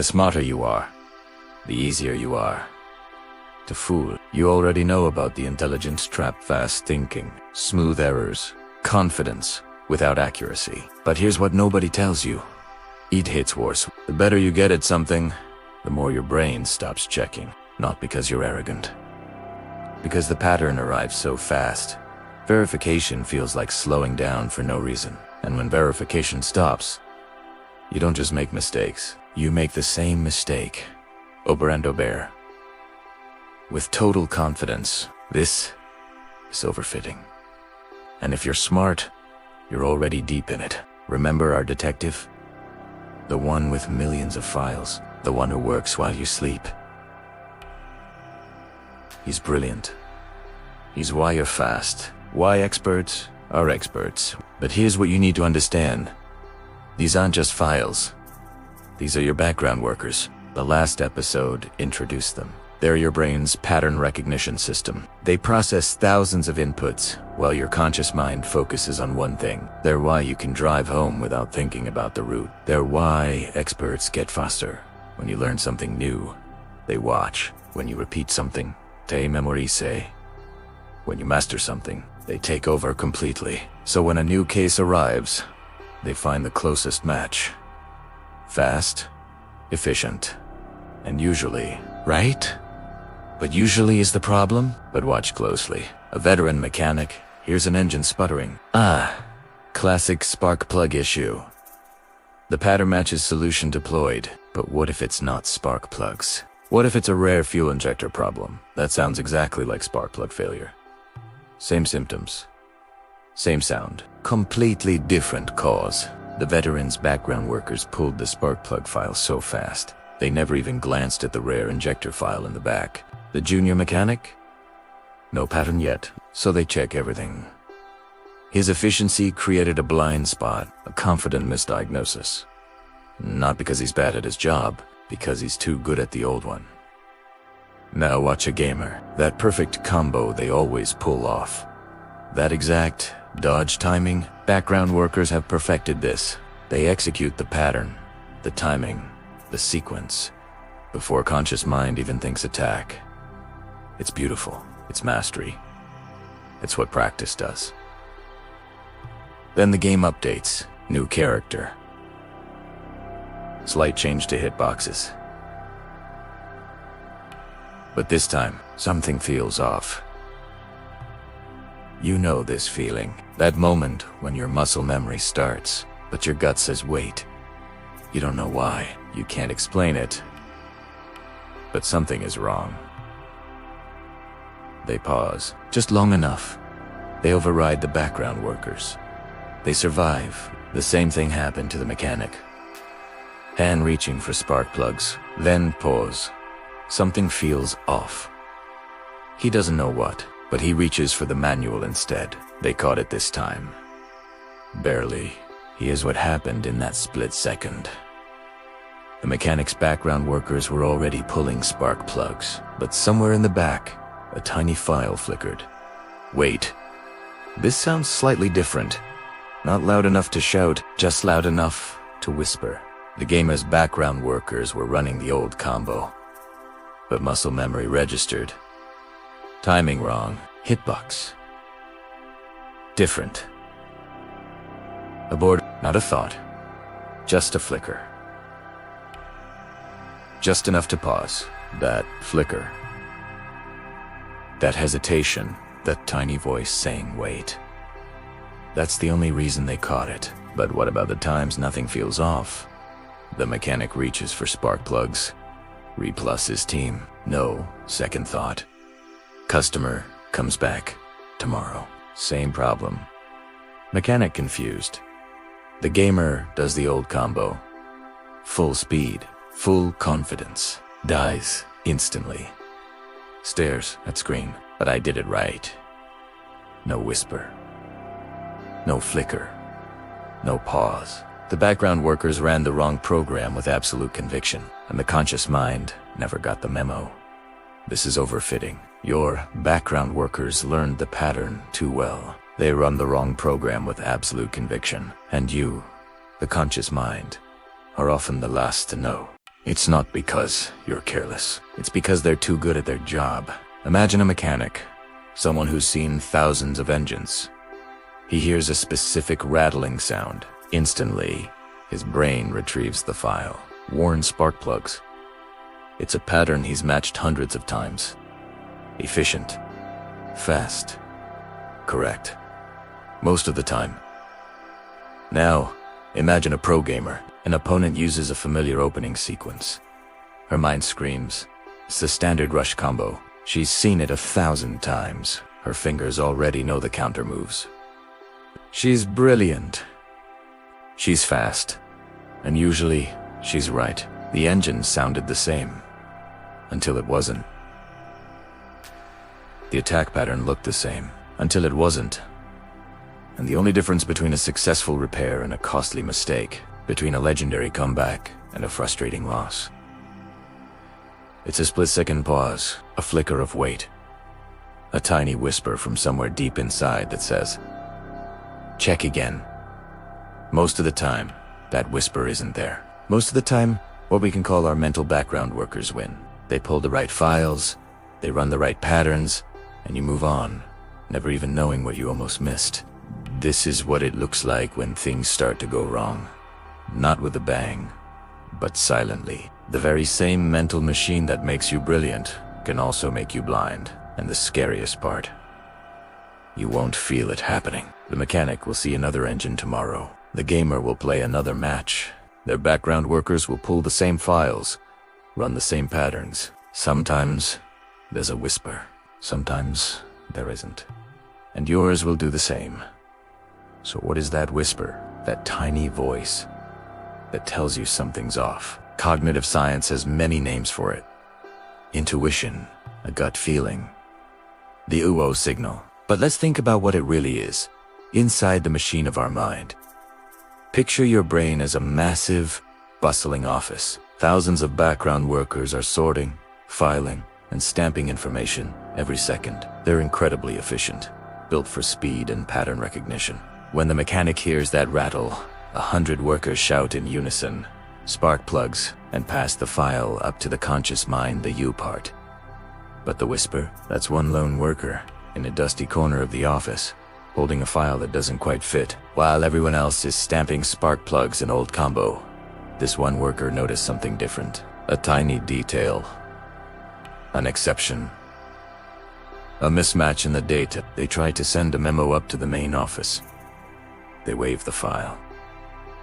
smarter you are, the easier you are to fool. You already know about the intelligence trap: fast thinking, smooth errors, confidence without accuracy. But here's what nobody tells you. It hits worse. The better you get at something, the more your brain stops checking. Not because you're arrogant. Because the pattern arrives so fast. Verification feels like slowing down for no reason. And when verification stops, you don't just make mistakes. You make the same mistake over and over. With total confidence. This is overfitting. And if you're smart, you're already deep in it. Remember our detective? The one with millions of files. The one who works while you sleep. He's brilliant. He's why you're fast. Why experts are experts. But here's what you need to understand. These aren't just files. These are your background workers. The last episode introduced them. They're your brain's pattern recognition system. They process thousands of inputs while your conscious mind focuses on one thing. They're why you can drive home without thinking about the route. They're why experts get faster. When you learn something new, they watch. When you repeat something, they memorize. When you master something, they take over completely. So when a new case arrives, they find the closest match. Fast, efficient, and usually right. But usually is the problem? But watch closely. A veteran mechanic hears an engine sputtering. Classic spark plug issue. The pattern matches solution deployed. But what if it's not spark plugs? What if it's a rare fuel injector problem? That sounds exactly like spark plug failure. Same symptoms. Same sound. Completely different cause. The veteran's background workers pulled the spark plug file so fast, they never even glanced at the rare injector file in the back. The junior mechanic? No pattern yet, so they check everything. His efficiency created a blind spot, a confident misdiagnosis. Not because he's bad at his job, because he's too good at the old one. Now watch a gamer. That perfect combo they always pull off. That exact dodge timing, background workers have perfected this. They execute the pattern, the timing, the sequence, before conscious mind even thinks attack. It's beautiful. It's mastery. It's what practice does. Then the game updates. New character. Slight change to hitboxes. But this time, something feels off. You know this feeling. That moment when your muscle memory starts, but your gut says wait. You don't know why. You can't explain it. But something is wrong. They pause, just long enough. They override the background workers. They survive. The same thing happened to the mechanic. Hand reaching for spark plugs, then pause. Something feels off. He doesn't know what, but he reaches for the manual instead. They caught it this time. Barely. Here's what happened in that split second. The mechanic's background workers were already pulling spark plugs, but somewhere in the back, a tiny file flickered. Wait. This sounds slightly different. Not loud enough to shout, just loud enough to whisper. The gamer's background workers were running the old combo. But muscle memory registered. Timing wrong. Hitbox. Different. A board, not a thought. Just a flicker. Just enough to pause. That flicker. That hesitation, that tiny voice saying wait. That's the only reason they caught it. But what about the times nothing feels off? The mechanic reaches for spark plugs. Replus his team. No second thought. Customer comes back tomorrow. Same problem. Mechanic confused. The gamer does the old combo. Full speed, full confidence. Dies instantly. Stares at screen, but I did it right. No whisper. No flicker. No pause. The background workers ran the wrong program with absolute conviction, and the conscious mind never got the memo. This is overfitting. Your background workers learned the pattern too well. They run the wrong program with absolute conviction, and you, the conscious mind, are often the last to know. It's not because you're careless. It's because they're too good at their job. Imagine a mechanic, someone who's seen thousands of engines. He hears a specific rattling sound. Instantly, his brain retrieves the file. Worn spark plugs. It's a pattern he's matched hundreds of times. Efficient. Fast. Correct. Most of the time. Now, imagine a pro gamer. An opponent uses a familiar opening sequence. Her mind screams, it's the standard rush combo. She's seen it 1,000 times. Her fingers already know the counter moves. She's brilliant. She's fast. And usually, she's right. The engine sounded the same. Until it wasn't. The attack pattern looked the same. Until it wasn't. And the only difference between a successful repair and a costly mistake, between a legendary comeback and a frustrating loss. It's a split-second pause, a flicker of weight. A tiny whisper from somewhere deep inside that says, check again. Most of the time, that whisper isn't there. Most of the time, what we can call our mental background workers win. They pull the right files, they run the right patterns, and you move on, never even knowing what you almost missed. This is what it looks like when things start to go wrong. Not with a bang, but silently. The very same mental machine that makes you brilliant can also make you blind. And the scariest part, you won't feel it happening. The mechanic will see another engine tomorrow. The gamer will play another match. Their background workers will pull the same files, run the same patterns. Sometimes there's a whisper. Sometimes there isn't. And yours will do the same. So what is that whisper? That tiny voice that tells you something's off. Cognitive science has many names for it. Intuition, a gut feeling, the UO signal. But let's think about what it really is, inside the machine of our mind. Picture your brain as a massive, bustling office. Thousands of background workers are sorting, filing, and stamping information every second. They're incredibly efficient, built for speed and pattern recognition. When the mechanic hears that rattle, 100 workers shout in unison, spark plugs, and pass the file up to the conscious mind, the U part. But the whisper, that's one lone worker in a dusty corner of the office, holding a file that doesn't quite fit, while everyone else is stamping spark plugs in old combo. This one worker noticed something different, a tiny detail, an exception, a mismatch in the data. They tried to send a memo up to the main office. They wave the file.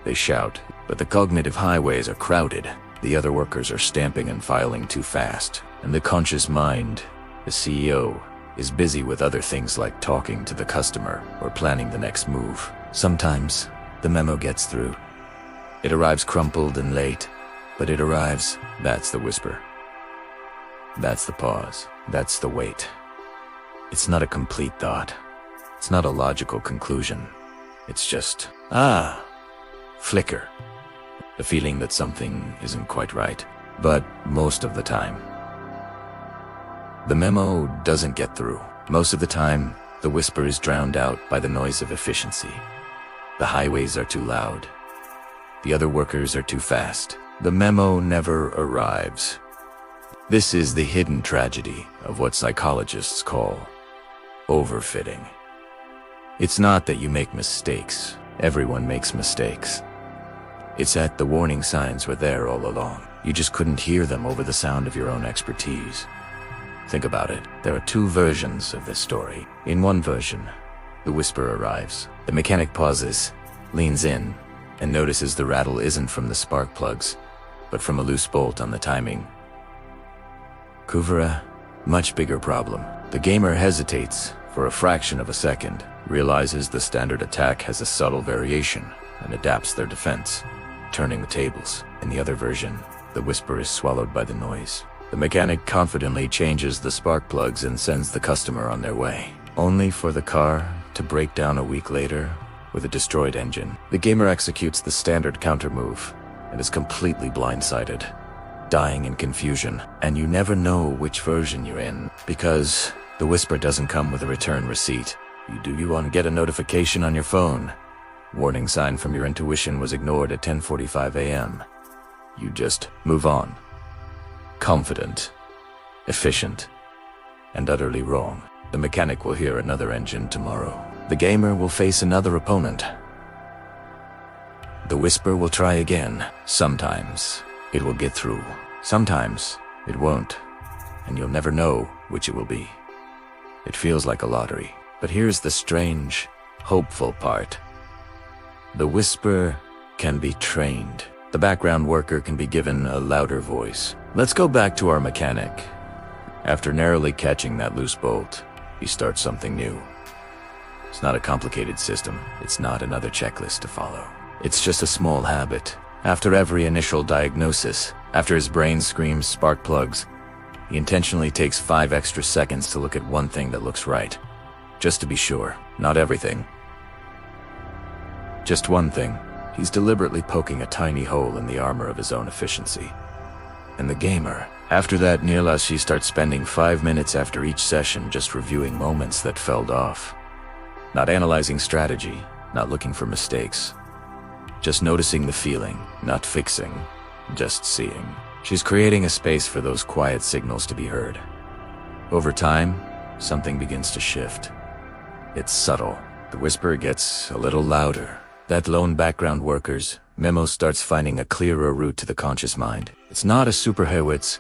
They shout, but the cognitive highways are crowded. The other workers are stamping and filing too fast, and the conscious mind, the CEO, is busy with other things like talking to the customer or planning the next move. Sometimes, the memo gets through. It arrives crumpled and late, but it arrives. That's the whisper. That's the pause. That's the wait. It's not a complete thought. It's not a logical conclusion. It's just, flicker. The feeling that something isn't quite right. But most of the time, the memo doesn't get through. Most of the time, the whisper is drowned out by the noise of efficiency. The highways are too loud. The other workers are too fast. The memo never arrives. This is the hidden tragedy of what psychologists call overfitting. It's not that you make mistakes. Everyone makes mistakes. It's that the warning signs were there all along. You just couldn't hear them over the sound of your own expertise. Think about it. There are two versions of this story. In one version, the whisper arrives. The mechanic pauses, leans in, and notices the rattle isn't from the spark plugs, but from a loose bolt on the timing. Kuvera, much bigger problem. The gamer hesitates for a fraction of a second, realizes the standard attack has a subtle variation, and adapts their defense, turning the tables. In the other version, the whisper is swallowed by the noise. The mechanic confidently changes the spark plugs and sends the customer on their way, only for the car to break down a week later with a destroyed engine. The gamer executes the standard counter move and is completely blindsided, dying in confusion. And you never know which version you're in, because the whisper doesn't come with a return receipt. You want to get a notification on your phone. Warning sign from your intuition was ignored at 10:45 a.m. You just move on. Confident, efficient, and utterly wrong. The mechanic will hear another engine tomorrow. The gamer will face another opponent. The whisper will try again. Sometimes it will get through. Sometimes it won't, and you'll never know which it will be. It feels like a lottery. But here's the strange, hopeful part. The whisper can be trained. The background worker can be given a louder voice. Let's go back to our mechanic. After narrowly catching that loose bolt, he starts something new. It's not a complicated system. It's not another checklist to follow. It's just a small habit. After every initial diagnosis, after his brain screams spark plugs, he intentionally takes 5 extra seconds to look at one thing that looks right. Just to be sure. Not everything. Just one thing. He's deliberately poking a tiny hole in the armor of his own efficiency. And the gamer, after that, she starts spending 5 minutes after each session just reviewing moments that fell off. Not analyzing strategy, not looking for mistakes. Just noticing the feeling, not fixing, just seeing. She's creating a space for those quiet signals to be heard. Over time, something begins to shift. It's subtle. The whisper gets a little louder. That lone background worker's memo starts finding a clearer route to the conscious mind. It's not a superhighway, it's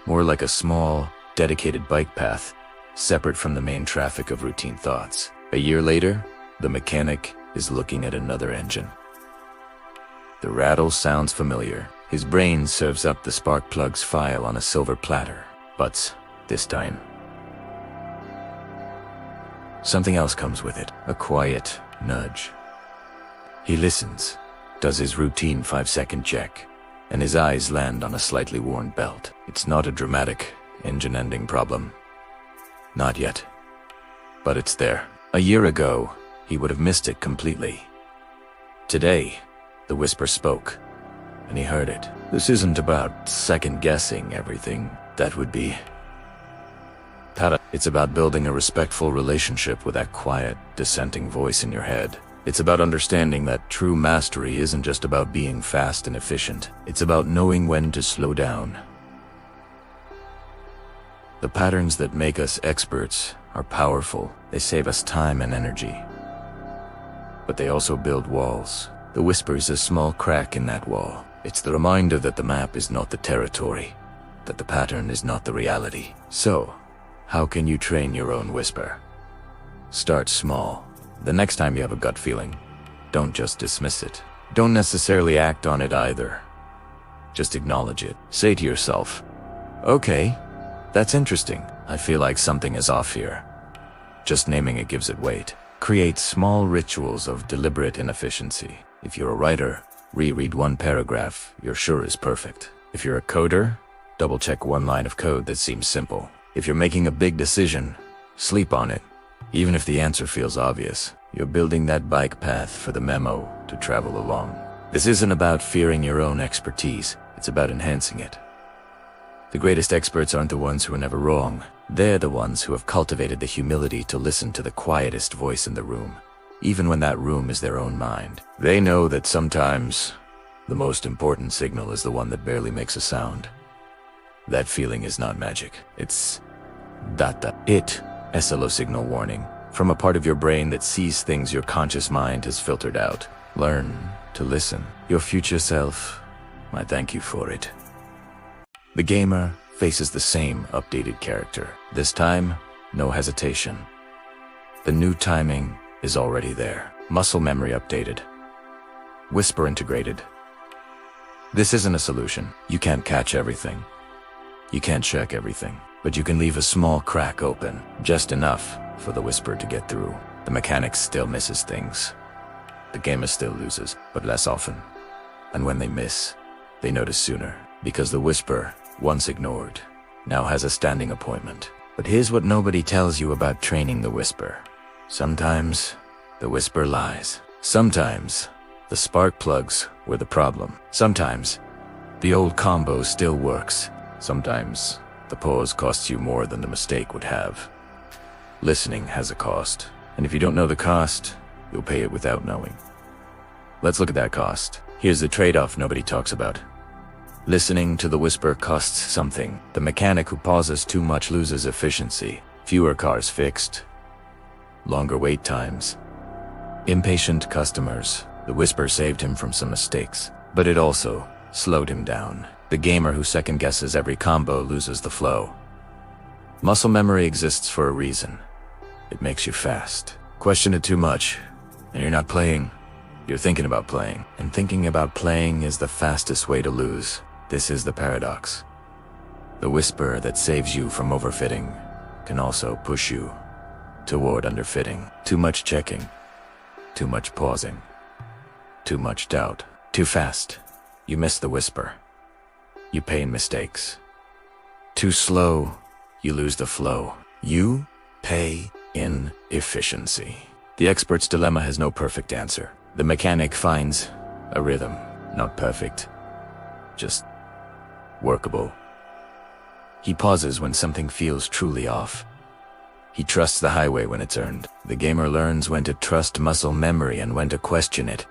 more like a small, dedicated bike path, separate from the main traffic of routine thoughts. A year later, the mechanic is looking at another engine. The rattle sounds familiar. His brain serves up the spark plugs file on a silver platter. But this time, something else comes with it. A quiet nudge. He listens, does his routine 5-second check, and his eyes land on a slightly worn belt. It's not a dramatic, engine-ending problem. Not yet. But it's there. A year ago, he would have missed it completely. Today, the whisper spoke, and he heard it. This isn't about second-guessing everything. That would be It's about building a respectful relationship with that quiet, dissenting voice in your head. It's about understanding that true mastery isn't just about being fast and efficient. It's about knowing when to slow down. The patterns that make us experts are powerful. They save us time and energy. But they also build walls. The whisper is a small crack in that wall. It's the reminder that the map is not the territory, that the pattern is not the reality. So, how can you train your own whisper? Start small. The next time you have a gut feeling, don't just dismiss it. Don't necessarily act on it either. Just acknowledge it. Say to yourself, okay, that's interesting. I feel like something is off here. Just naming it gives it weight. Create small rituals of deliberate inefficiency. If you're a writer, reread one paragraph you're sure is perfect. If you're a coder, double-check one line of code that seems simple. If you're making a big decision, sleep on it. Even if the answer feels obvious, you're building that bike path for the memo to travel along. This isn't about fearing your own expertise, it's about enhancing it. The greatest experts aren't the ones who are never wrong. They're the ones who have cultivated the humility to listen to the quietest voice in the room, even when that room is their own mind. They know that sometimes the most important signal is the one that barely makes a sound. That feeling is not magic. It's it. SLO signal warning. From a part of your brain that sees things your conscious mind has filtered out. Learn to listen. Your future self might thank you for it. The gamer faces the same updated character. This time, no hesitation. The new timing is already there. Muscle memory updated. Whisper integrated. This isn't a solution. You can't catch everything. You can't check everything. But you can leave a small crack open, just enough for the whisper to get through. The mechanic still misses things. The gamer still loses, but less often. And when they miss, they notice sooner. Because the whisper, once ignored, now has a standing appointment. But here's what nobody tells you about training the whisper. Sometimes, the whisper lies. Sometimes, the spark plugs were the problem. Sometimes, the old combo still works. Sometimes, the pause costs you more than the mistake would have. Listening has a cost, and if you don't know the cost, you'll pay it without knowing. Let's look at that cost. Here's the trade-off nobody talks about. Listening to the whisper costs something. The mechanic who pauses too much loses efficiency. Fewer cars fixed. Longer wait times. Impatient customers. The whisper saved him from some mistakes, but it also slowed him down. The gamer who second guesses every combo loses the flow. Muscle memory exists for a reason. It makes you fast. Question it too much, and you're not playing. You're thinking about playing, and thinking about playing is the fastest way to lose. This is the paradox. The whisper that saves you from overfitting can also push you toward underfitting. Too much checking, too much pausing, too much doubt, too fast. You miss the whisper. You pay in mistakes. Too slow, you lose the flow. You pay in efficiency. The expert's dilemma has no perfect answer. The mechanic finds a rhythm, not perfect, just workable. He pauses when something feels truly off. He trusts the highway when it's earned. The gamer learns when to trust muscle memory and when to question it.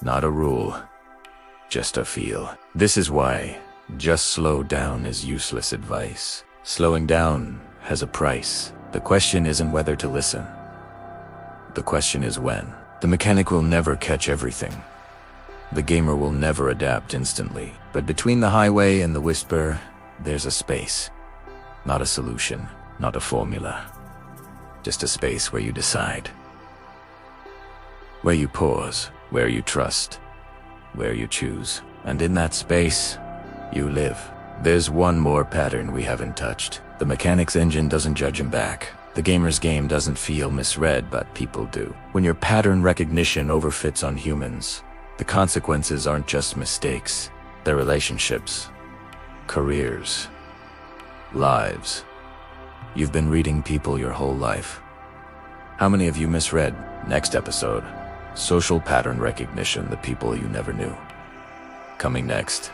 Not a rule, just a feel. This is why just slow down is useless advice. Slowing down has a price. The question isn't whether to listen. The question is when. The mechanic will never catch everything. The gamer will never adapt instantly. But between the highway and the whisper, there's a space. Not a solution, not a formula. Just a space where you decide. Where you pause, where you trust, where you choose. And in that space, you live. There's one more pattern we haven't touched. The mechanic's engine doesn't judge him back. The gamer's game doesn't feel misread, but people do. When your pattern recognition overfits on humans, the consequences aren't just mistakes. They're relationships, careers, lives. You've been reading people your whole life. How many of you misread? Next episode, social pattern recognition, the people you never knew. Coming next.